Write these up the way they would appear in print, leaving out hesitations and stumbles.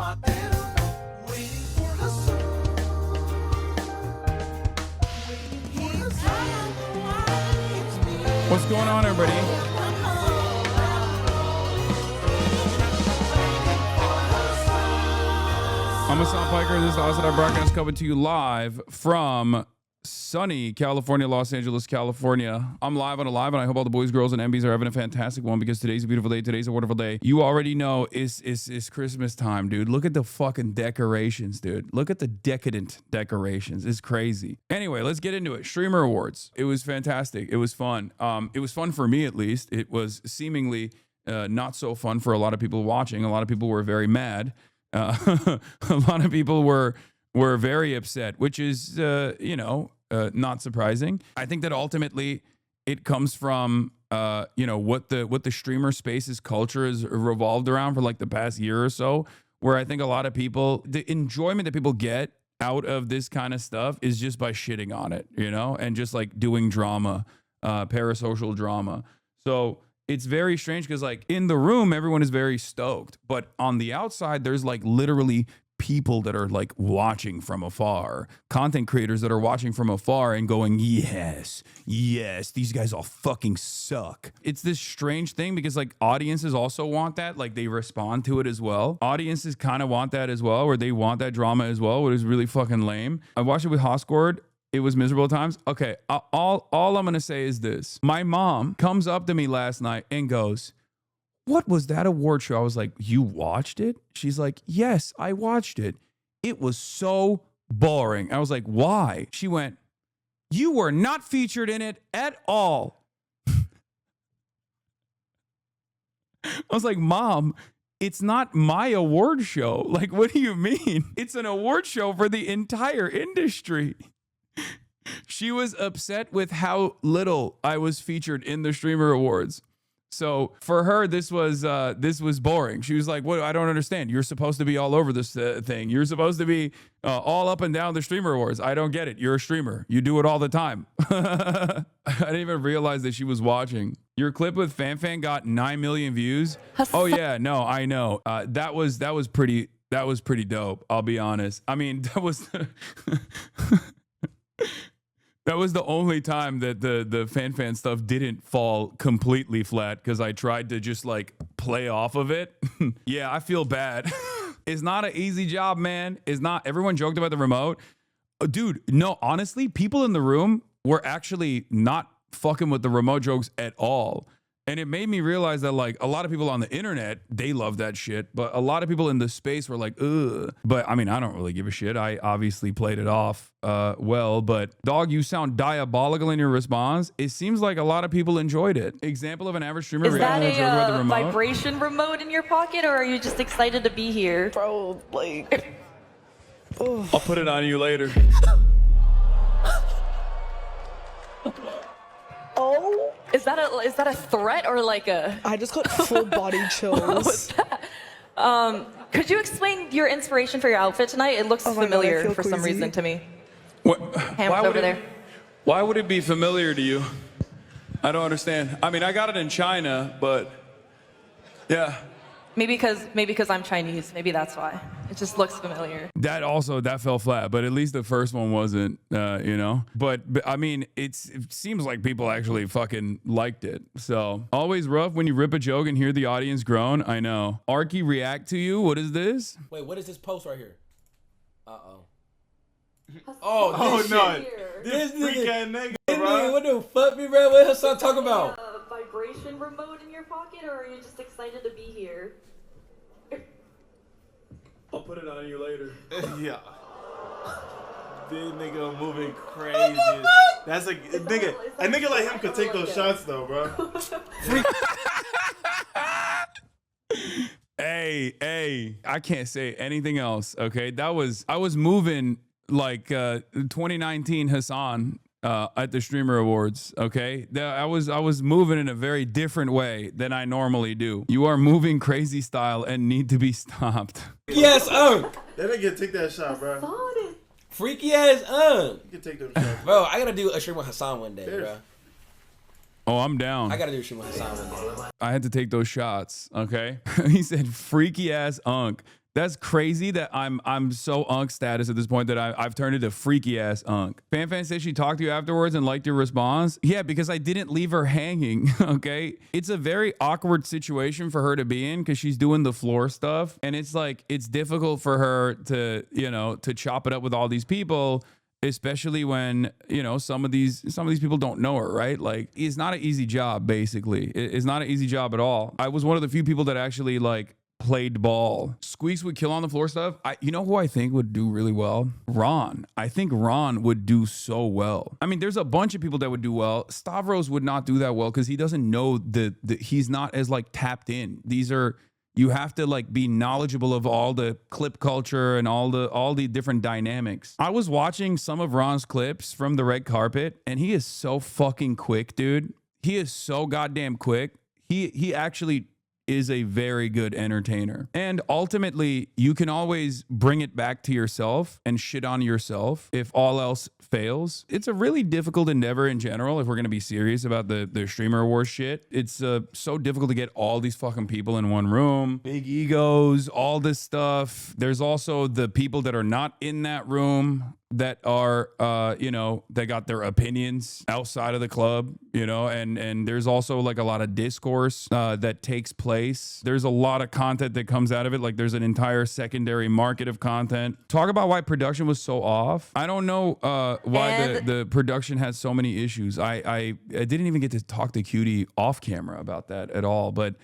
What's going on, everybody? I'm Hassan Piker. This is Hasanabi broadcast coming to you live from sunny California, Los Angeles, California. I'm live on a live, and I hope all the boys, girls, and MBs are having a fantastic one because today's a beautiful day. Today's a wonderful day. You already know it's Christmas time, dude. Look at the fucking decorations, dude. Look at the decadent decorations. It's crazy. Anyway, let's get into it. Streamer Awards. It was fantastic. It was fun. It was fun for me, at least. It was seemingly not so fun for a lot of people watching. A lot of people were very mad. A lot of people were very upset, which is, not surprising. I think that ultimately it comes from, what the streamer space's culture has revolved around for like the past year or so, where I think a lot of people, the enjoyment that people get out of this kind of stuff is just by shitting on it, and just like doing drama, parasocial drama. So it's very strange because like in the room, everyone is very stoked, but on the outside, there's like literally people that are like watching from afar, content creators that are watching from afar and going, yes, these guys all fucking suck. It's this strange thing because like audiences also want that, like they respond to it as well. Audiences kind of want that as well, where they want that drama as well, which is really fucking lame. I watched it with Hoscord. It was miserable at times. Okay, all I'm gonna say is this. My mom comes up to me last night and goes, "What was that award show?" I was like, "You watched it?" She's like, "Yes, I watched it. It was so boring." I was like, "Why?" She went, "You were not featured in it at all." I was like, "Mom, it's not my award show. Like, what do you mean? It's an award show for the entire industry." She was upset with how little I was featured in the Streamer Awards. So for her, this was boring. She was like, "What? I don't understand. You're supposed to be all over this thing. You're supposed to be all up and down the Streamer Awards. I don't get it. You're a streamer. You do it all the time." I didn't even realize that she was watching. Your clip with FanFan got 9 million views. Oh yeah, no, I know. That was pretty dope. I'll be honest. I mean, that was. That was the only time that the FanFan stuff didn't fall completely flat because I tried to just like play off of it. Yeah, I feel bad. It's not an easy job, man. It's not. Everyone joked about the remote. Dude, no, honestly, people in the room were actually not fucking with the remote jokes at all. And it made me realize that like a lot of people on the internet, they love that shit. But a lot of people in the space were like, ugh. But I mean, I don't really give a shit. I obviously played it off well. But dog, you sound diabolical in your response. It seems like a lot of people enjoyed it. Example of an average streamer. Is that a vibration remote in your pocket, or are you just excited to be here? Bro, like... I'll put it on you later. Oh, is that a threat or like a? I just got full body chills. What was that? Could you explain your inspiration for your outfit tonight? It looks familiar for some reason to me. What? Ham's over there. Why would it be familiar to you? I don't understand. I mean, I got it in China, but yeah. Maybe because I'm Chinese. Maybe that's why. It just looks familiar. That fell flat, but at least the first one wasn't, But I mean, it seems like people actually fucking liked it. So always rough when you rip a joke and hear the audience groan. I know. ARKY react to you. What is this? Wait, what is this post right here? Uh-oh. Oh no. This nigga, bro. what the fuck, me, bro? What Hassan talking about? Vibration remote in your pocket, or are you just excited to be here? I'll put it on you later. Yeah. This nigga moving crazy. That's a nigga like him could take those shots though, bro. Hey, I can't say anything else. Okay, I was moving like 2019 Hassan at the Streamer Awards. Okay, I was moving in a very different way than I normally do. You are moving crazy style and need to be stopped. Yes, That nigga take that shot, bro. freaky ass You can take them shots. Bro, I gotta do a stream with Hassan one day, bro. Oh, I'm down. I gotta do a stream with Hassan one day. I had to take those shots. Okay, he said freaky ass unk. That's crazy that I'm so unk status at this point that I've turned into freaky ass unk. FanFan says she talked to you afterwards and liked your response. Yeah, because I didn't leave her hanging, okay? It's a very awkward situation for her to be in because she's doing the floor stuff. And it's like, it's difficult for her to, you know, to chop it up with all these people, especially when, you know, some of these people don't know her, right? Like, it's not an easy job, basically. It's not an easy job at all. I was one of the few people that actually like played ball. Squeaks would kill on the floor stuff. You know who I think would do really well? Ron. I think Ron would do so well. I mean, there's a bunch of people that would do well. Stavros would not do that well because he doesn't know he's not as like tapped in. You have to like be knowledgeable of all the clip culture and all the different dynamics. I was watching some of Ron's clips from the red carpet and he is so fucking quick, dude. He is so goddamn quick. He actually is a very good entertainer. And ultimately, you can always bring it back to yourself and shit on yourself if all else fails. It's a really difficult endeavor in general if we're going to be serious about the streamer award shit. It's so difficult to get all these fucking people in one room. Big egos, all this stuff. There's also the people that are not in that room that are, you know, they got their opinions outside of the club, you know, and there's also like a lot of discourse that takes place. There's a lot of content that comes out of it. Like there's an entire secondary market of content. Talk about why production was so off. I don't know why the production has so many issues. I didn't even get to talk to Cutie off camera about that at all. But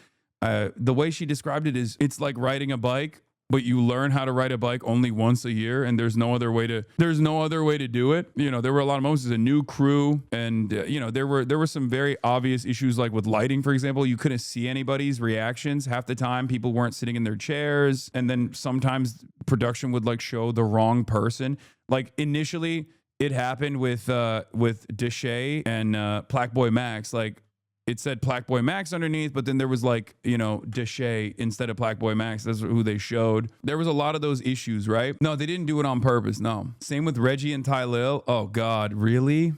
the way she described it is it's like riding a bike, but you learn how to ride a bike only once a year, and there's no other way to do it. You know, there were a lot of moments as a new crew, and you know, there were some very obvious issues, like with lighting, for example. You couldn't see anybody's reactions half the time. People weren't sitting in their chairs, and then sometimes production would like show the wrong person. Like initially, it happened with Deshay and Plaqueboy Max. Like, it said Plaqueboy Max underneath, but then there was like, you know, Deshay instead of Plaqueboy Max. That's who they showed. There was a lot of those issues, right? No, they didn't do it on purpose. No. Same with Reggie and Ty Lil. Oh God, really?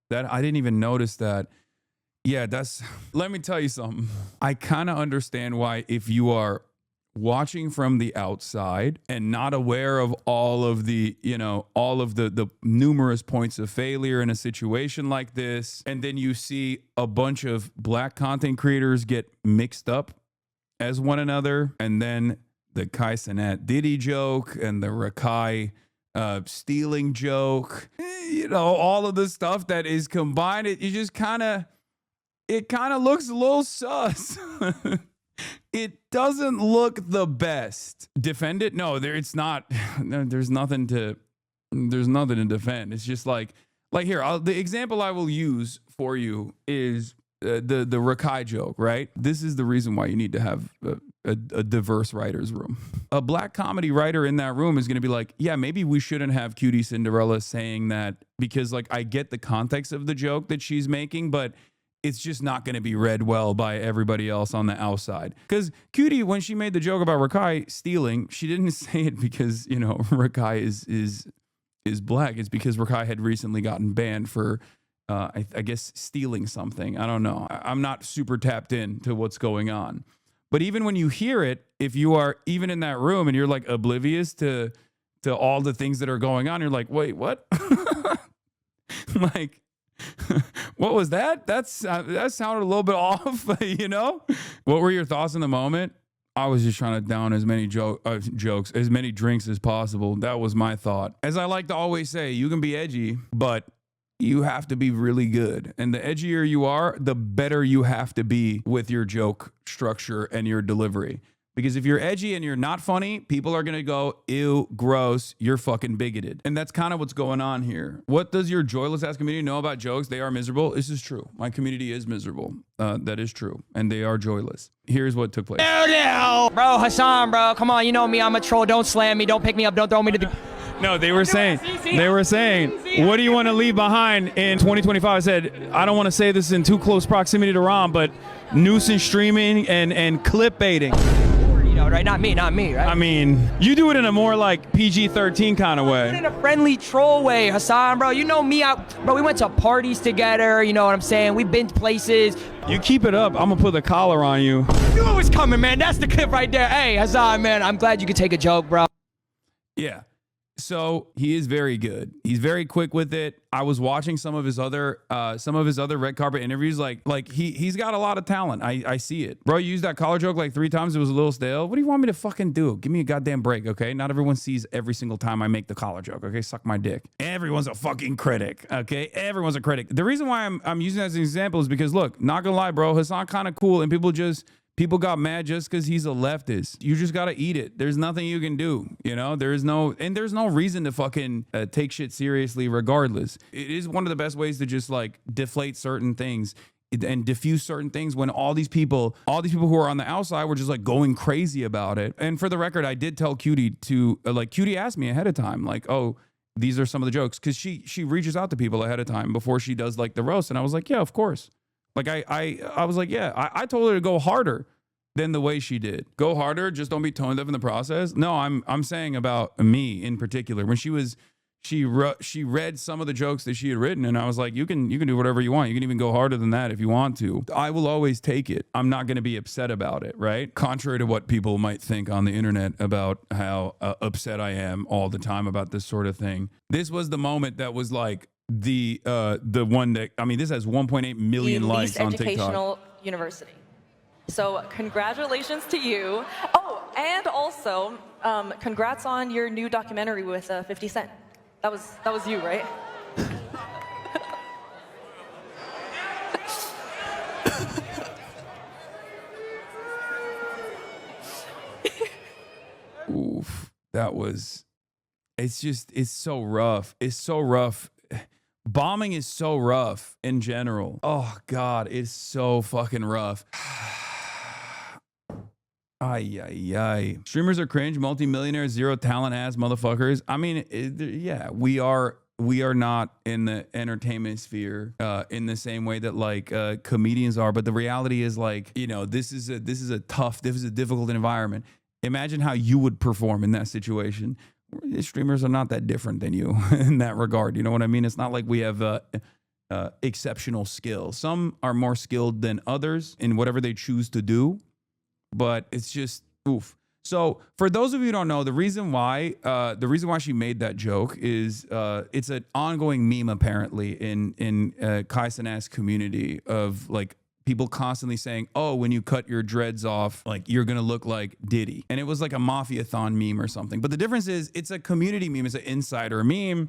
That I didn't even notice that. Yeah, let me tell you something. I kind of understand why, if you are watching from the outside and not aware of all of the, you know, all of the numerous points of failure in a situation like this, and then you see a bunch of black content creators get mixed up as one another, and then the CENAT DIDDY joke and the Rakai stealing joke, you know, all of the stuff that is combined, it kind of looks a little sus. It doesn't look the best. Defend it? No, it's not. There's nothing to defend. It's just like here, the example I will use for you is the Rakai joke, right? This is the reason why you need to have a diverse writer's room. A black comedy writer in that room is going to be like, yeah, maybe we shouldn't have Cutie Cinderella saying that, because like I get the context of the joke that she's making, but it's just not going to be read well by everybody else on the outside. Because Cutie, when she made the joke about Rakai stealing, she didn't say it because, you know, Rakai is black. It's because Rakai had recently gotten banned for, I guess, stealing something. I don't know. I'm not super tapped in to what's going on. But even when you hear it, if you are even in that room and you're like oblivious to all the things that are going on, you're like, wait, what? Like, what was that? That sounded a little bit off, you know? What were your thoughts in the moment? I was just trying to down as many jokes, as many drinks as possible. That was my thought. As I like to always say, you can be edgy, but you have to be really good. And the edgier you are, the better you have to be with your joke structure and your delivery. Because if you're edgy and you're not funny, people are going to go, ew, gross, you're fucking bigoted. And that's kind of what's going on here. What does your joyless ass community know about jokes? They are miserable. This is true. My community is miserable. That is true. And they are joyless. Here's what took place. Bro, Hassan, bro, come on. You know me. I'm a troll. Don't slam me. Don't pick me up. Don't throw me to the... No, they were saying, what do you want to leave behind in 2025? I said, I don't want to say this in too close proximity to Ron, but nuisance streaming and clip baiting. Right? Not me, right? I mean, you do it in a more like PG-13 kind of way. In a friendly troll way, Hassan, bro. You know me, bro, we went to parties together, you know what I'm saying? We've been to places. You keep it up, I'm gonna put the collar on you. knew it was coming, man. That's the clip right there. Hey, Hasan, man, I'm glad you could take a joke, bro. Yeah. So he is very good. He's very quick with it. I was watching some of his other red carpet interviews. Like he's got a lot of talent. I see it. Bro, you used that collar joke like 3 times. It was a little stale. What do you want me to fucking do? Give me a goddamn break, okay? Not everyone sees every single time I make the collar joke, okay? Suck my dick. Everyone's a fucking critic, okay? Everyone's a critic. The reason why I'm using that as an example is because, look, not gonna lie, bro, Hasan kind of cool, and people got mad just because he's a leftist. You just got to eat it. There's nothing you can do. You know, there's no reason to fucking take shit seriously regardless. It is one of the best ways to just like deflate certain things and diffuse certain things when all these people who are on the outside were just like going crazy about it. And for the record, I did tell Cutie to Cutie asked me ahead of time, like, oh, these are some of the jokes. Cause she reaches out to people ahead of time before she does like the roast. And I was like, yeah, of course. Like I was like, yeah, I told her to go harder than the way she did. Go harder, just don't be tone deaf in the process. No, I'm saying about me in particular. When she read some of the jokes that she had written, and I was like, you can do whatever you want. You can even go harder than that if you want to. I will always take it. I'm not going to be upset about it, right? Contrary to what people might think on the internet about how upset I am all the time about this sort of thing. This was the moment that was like, the one that, I mean, this has 1.8 million likes on TikTok. Educational university. So congratulations to you. Oh, and also congrats on your new documentary with 50 Cent. That was you, right? Oof, it's so rough. It's so rough. Bombing is so rough in general. Oh God, it's so fucking rough. Ay, ay, ay. Streamers are cringe, multimillionaires, zero talent ass motherfuckers. I mean, yeah, we are not in the entertainment sphere in the same way that like comedians are. But the reality is, like, you know, this is a difficult environment. Imagine how you would perform in that situation. Streamers are not that different than you in that regard. You know what I mean? It's not like we have exceptional skill. Some are more skilled than others in whatever they choose to do, but it's just oof. So for those of you who don't know, the reason why she made that joke is it's an ongoing meme apparently in Kai Cenat's community of like people constantly saying, oh, when you cut your dreads off, like you're gonna look like Diddy. And it was like a Mafia-thon meme or something. But the difference is it's a community meme, it's an insider meme.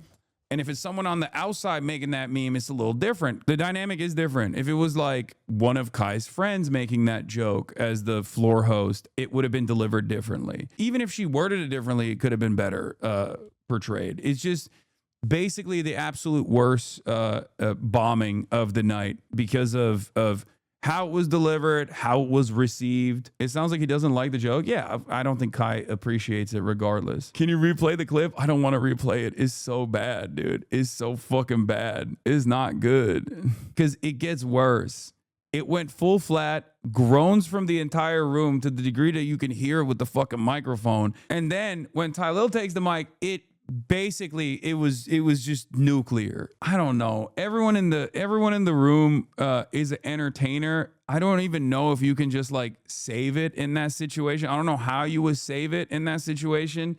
And if it's someone on the outside making that meme, it's a little different. The dynamic is different. If it was like one of Kai's friends making that joke as the floor host, it would have been delivered differently. Even if she worded it differently, it could have been better portrayed. It's just basically the absolute worst bombing of the night because of how it was delivered, how it was received. It sounds like he doesn't like the joke. Yeah, I don't think Kai appreciates it regardless. Can you replay the clip? I don't want to replay it. It's so bad, dude. It's so fucking bad. It's not good because it gets worse. It went full flat, groans from the entire room to the degree that you can hear with the fucking microphone. And then when Tylil takes the mic, it was just nuclear. I don't know. Everyone in the room is an entertainer. I don't even know if you can just like save it in that situation. I don't know how you would save it in that situation,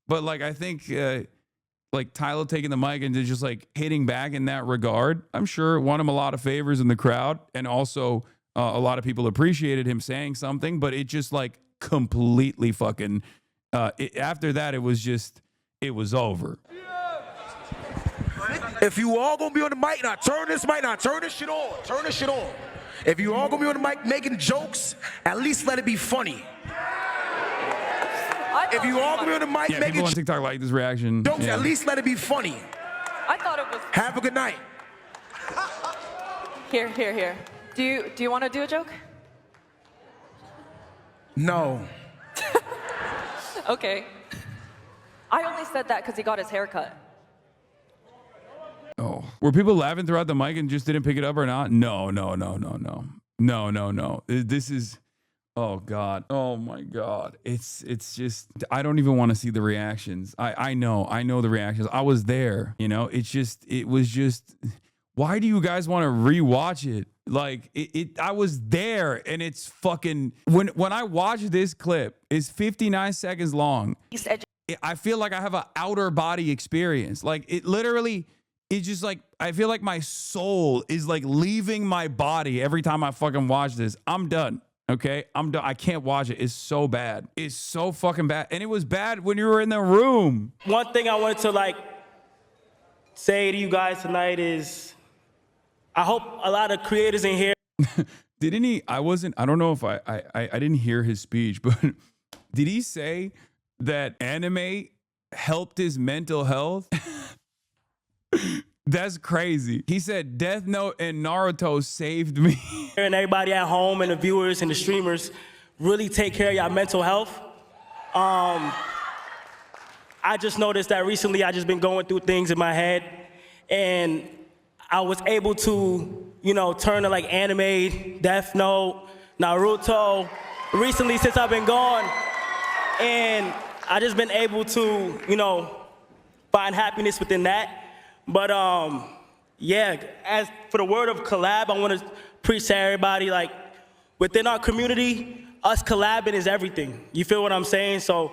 but like I think like Tyler taking the mic and just like hitting back in that regard, I'm sure it won him a lot of favors in the crowd, and also a lot of people appreciated him saying something. But it just like completely fucking after that it was over. If you all gonna be on the mic, now turn this mic, now turn this shit on. Turn this shit on. If you all gonna be on the mic making jokes, at least let it be funny. If you all gonna be on the mic making people on TikTok like this reaction. Jokes, at least let it be funny. I thought it was. Have a good night. Here. Do you want to do a joke? No. Okay. I only said that because he got his hair cut. Oh, were people laughing throughout the mic and just didn't pick it up or not? No. This is, oh God, oh my God. It's just, I don't even want to see the reactions. I know the reactions. I was there, you know. It was just. Why do you guys want to rewatch it? Like I was there, and it's fucking when I watch this clip, it's 59 seconds long. I feel like I have an outer body experience. Like it literally, it's just like I feel like my soul is like leaving my body every time I fucking watch this. I'm done. Okay, I'm done. I can't watch it. It's so bad. It's so fucking bad. And it was bad when you were in the room. One thing I wanted to like say to you guys tonight is I hope a lot of creators in here. Didn't he? I don't know if I didn't hear his speech, but did he say that anime helped his mental health? That's crazy. He said Death Note and Naruto saved me. And everybody at home and the viewers and the streamers really take care of your mental health. I just noticed that recently I just been going through things in my head, and I was able to, you know, turn to like anime, Death Note, Naruto, recently since I've been gone. And I just been able to, you know, find happiness within that. But yeah, as for the word of collab, I want to preach to everybody, like within our community, us collabing is everything. You feel what I'm saying? So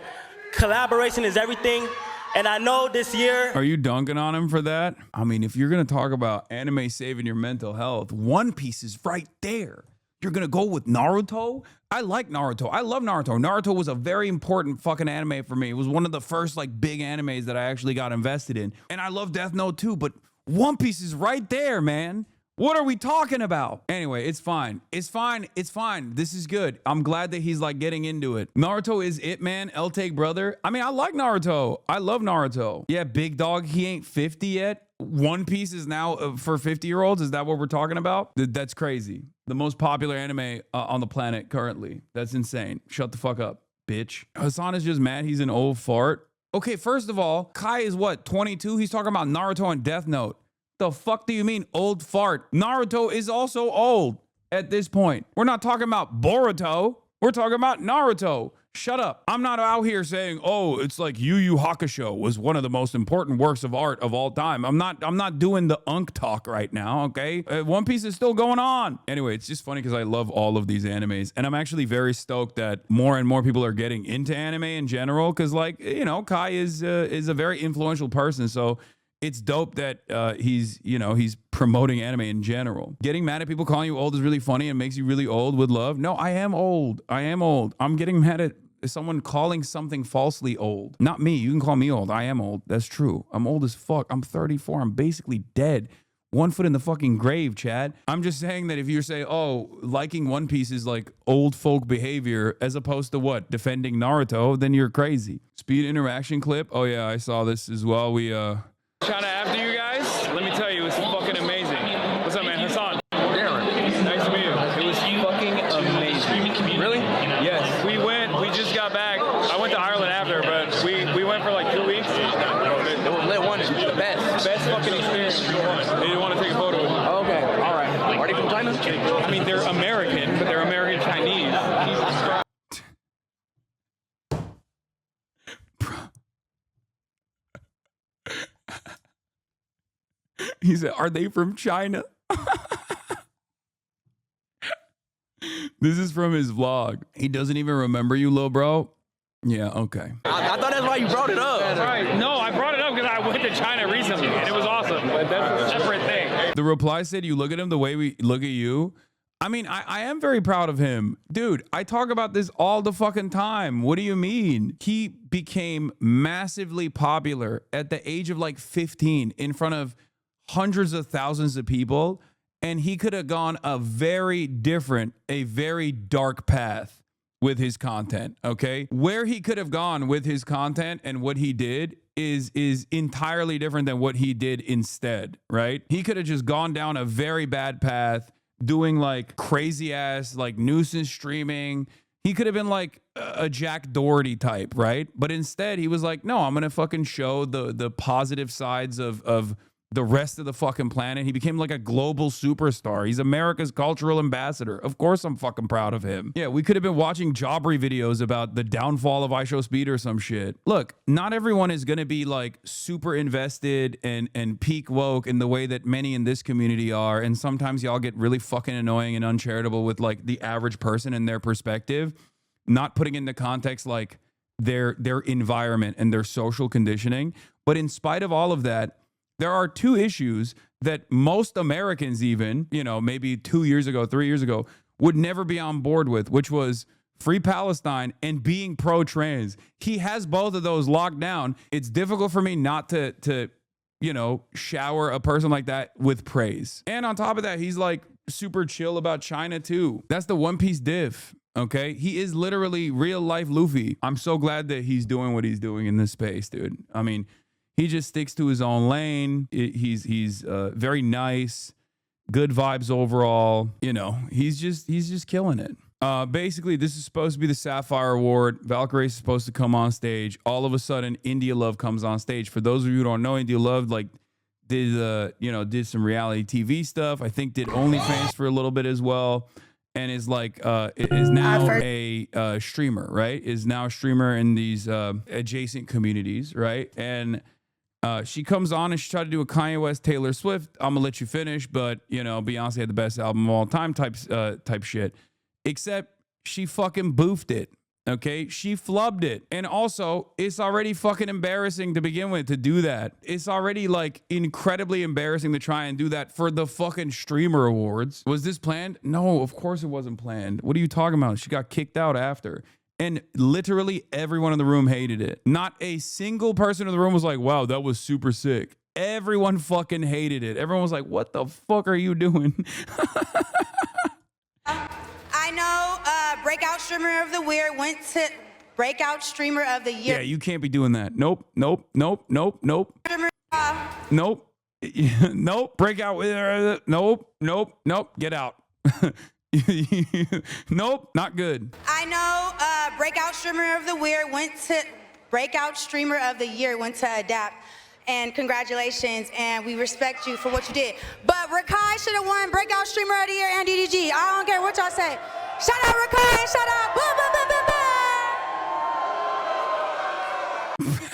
collaboration is everything. And I know this year. Are you dunking on him for that? I mean, if you're going to talk about anime saving your mental health, One Piece is right there. You're going to go with Naruto? I like Naruto. I love Naruto. Naruto was a very important fucking anime for me. It was one of the first like big animes that I actually got invested in. And I love Death Note too, but One Piece is right there, man. What are we talking about? Anyway, it's fine. It's fine. It's fine. This is good. I'm glad that he's like getting into it. Naruto is it, man. L-Take brother. I mean, I like Naruto. I love Naruto. Yeah, big dog. He ain't 50 yet. One Piece is now for 50-year-olds. Is that what we're talking about? That's crazy. The most popular anime on the planet currently. That's insane. Shut the fuck up, bitch. Hasan is just mad he's an old fart. Okay, first of all, Kai is what, 22? He's talking about Naruto and Death Note. The fuck do you mean old fart? Naruto is also old at this point. We're not talking about Boruto. We're talking about Naruto. Shut up. I'm not out here saying, oh, it's like Yu Yu Hakusho was one of the most important works of art of all time. I'm not doing the unk talk right now, okay? One Piece is still going on. Anyway, it's just funny because I love all of these animes, and I'm actually very stoked that more and more people are getting into anime in general because, like, you know, Kai is a very influential person, so it's dope that he's promoting anime in general. Getting mad at people calling you old is really funny and makes you really old with love. No, I am old. I am old. I'm getting mad at someone calling something falsely old. Not me. You can call me old. I am old. That's true. I'm old as fuck. I'm 34. I'm basically dead. 1 foot in the fucking grave, Chad. I'm just saying that if you say, oh, liking One Piece is like old folk behavior as opposed to what? Defending Naruto, then you're crazy. Speed interaction clip. Oh yeah, I saw this as well. We China after you guys. Let me tell you, it's fucking amazing. What's up, man? Hasan. Darren. Nice to meet you. It was fucking amazing. Really? Yes. We just got back. I went to Ireland after, but we went for like 2 weeks. It was lit one. It's the best. Best fucking experience. They didn't want to take a photo with me. Okay. All right. Are they from China? I mean, they're American, but they're American Chinese. Jesus Christ. He said, are they from China? This is from his vlog. He doesn't even remember you, little bro. Yeah, okay. I thought that's why you brought it up. Right. No, I brought it up because I went to China recently, and it was awesome. But that's a separate thing. The reply said, you look at him the way we look at you. I mean, I am very proud of him. Dude, I talk about this all the fucking time. What do you mean? He became massively popular at the age of like 15 in front of hundreds of thousands of people, and he could have gone a very different, a very dark path with his content, okay? Where he could have gone with his content and what he did is entirely different than what he did instead, right? He could have just gone down a very bad path, doing like crazy ass like nuisance streaming. He could have been like a Jack Doherty type, right? But instead he was like, no, I'm gonna fucking show the positive sides of the rest of the fucking planet. He became like a global superstar. He's America's cultural ambassador. Of course I'm fucking proud of him. Yeah, we could have been watching Jobbery videos about the downfall of ISHOWSPEED or some shit. Look, not everyone is going to be like super invested and peak woke in the way that many in this community are. And sometimes y'all get really fucking annoying and uncharitable with like the average person and their perspective, not putting into context like their environment and their social conditioning. But in spite of all of that, there are two issues that most Americans, even, you know, maybe 2 years ago, 3 years ago, would never be on board with, which was free Palestine and being pro-trans. He has both of those locked down. It's difficult for me not to, you know, shower a person like that with praise. And on top of that, he's like super chill about China too. That's the One Piece diff. Okay, he is literally real life Luffy. I'm so glad that he's doing what he's doing in this space, dude. I mean, he just sticks to his own lane. He's very nice, good vibes overall. You know, he's just killing it. Basically, this is supposed to be the Sapphire Award. Valkyrie is supposed to come on stage. All of a sudden, India Love comes on stage. For those of you who don't know, India Love like did some reality TV stuff. I think did OnlyFans for a little bit as well. And is like is now a streamer, right? Is now a streamer in these adjacent communities, right? And she comes on and she tried to do a Kanye West, Taylor Swift. I'm gonna let you finish, but you know, Beyonce had the best album of all time type shit. Except she fucking boofed it. Okay, she flubbed it. And also, it's already fucking embarrassing to begin with to do that. It's already like incredibly embarrassing to try and do that for the fucking streamer awards. Was this planned? No, of course it wasn't planned. What are you talking about? She got kicked out after. And literally everyone in the room hated it. Not a single person in the room was like, wow, that was super sick. Everyone fucking hated it. Everyone was like, what the fuck are you doing? I know Breakout Streamer of the Year went to Breakout Streamer of the Year. Yeah, you can't be doing that. Nope. Nope. Breakout. Nope. Get out. Nope, not good. I know Breakout Streamer of the Year went to Breakout Streamer of the Year went to Adapt. And congratulations, and we respect you for what you did. But Rakai should have won Breakout Streamer of the Year and DDG. I don't care what y'all say. Shout out Rakai, shout out. Blah, blah, blah, blah, blah.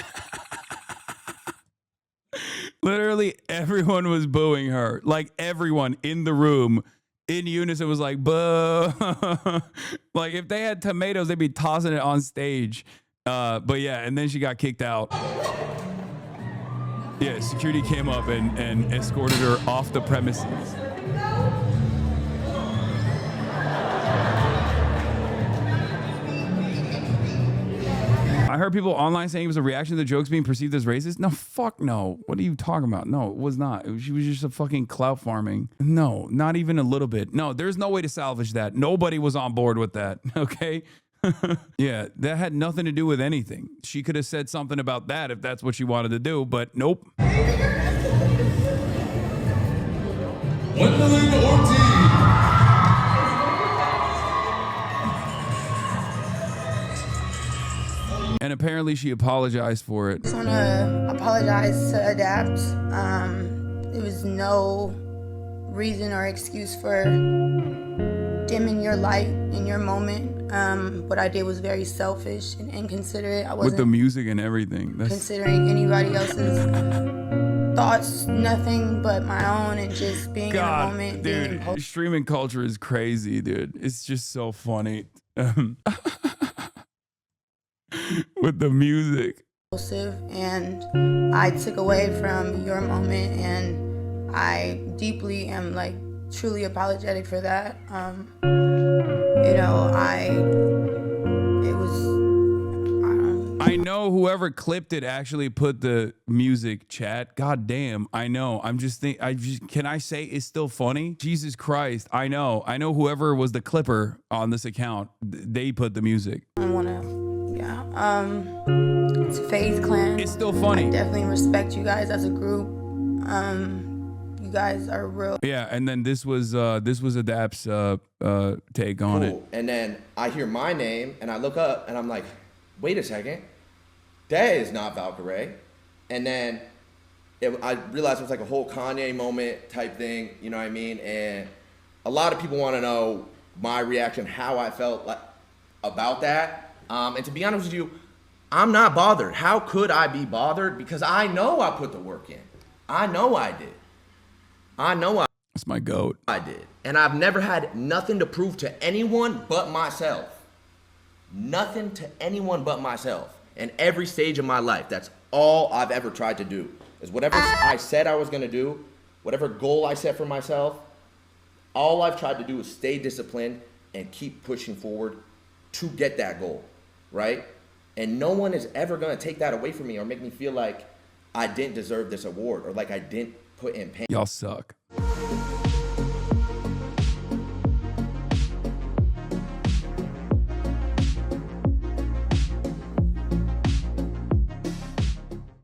Literally everyone was booing her. Like everyone in the room in unison was like, boo. Like if they had tomatoes, they'd be tossing it on stage. But yeah, and then she got kicked out. Yeah, security came up and escorted her off the premises. I heard people online saying it was a reaction to the jokes being perceived as racist. No, fuck no. What are you talking about? No, it was not. She was just a fucking clout farming. No, not even a little bit. No, there's no way to salvage that. Nobody was on board with that, okay? Yeah, that had nothing to do with anything. She could have said something about that if that's what she wanted to do, but nope. And apparently she apologized for it. I just want to apologize to Adapt. There was no reason or excuse for dimming your light in your moment. What I did was very selfish and inconsiderate. I wasn't with the music and everything. That's considering anybody else's thoughts, nothing but my own, and just being in the moment. Dude, streaming culture is crazy, dude. It's just so funny. With the music. And I took away from your moment, and I deeply am like truly apologetic for that. You know, I know whoever clipped it actually put the music, chat. God damn, I know. Can I say it's still funny? Jesus Christ, I know whoever was the clipper on this account, they put the music. I wanna, it's FaZe Clan. It's still funny. I definitely respect you guys as a group. You guys are real. Yeah, and then this was Adapt's take on it. And then I hear my name and I look up and I'm like, wait a second, that is not Valkyrie. And then I realized it was like a whole Kanye moment type thing, you know what I mean? And a lot of people want to know my reaction, how I felt about that. And to be honest with you, I'm not bothered. How could I be bothered? Because I know I put the work in. I know I did. That's my goat. I did. And I've never had nothing to prove to anyone but myself. Nothing to anyone but myself. In every stage of my life, that's all I've ever tried to do. Is whatever I said I was gonna do, whatever goal I set for myself, all I've tried to do is stay disciplined and keep pushing forward to get that goal, right? And no one is ever gonna take that away from me or make me feel like I didn't deserve this award or like I didn't put in pain. Y'all suck.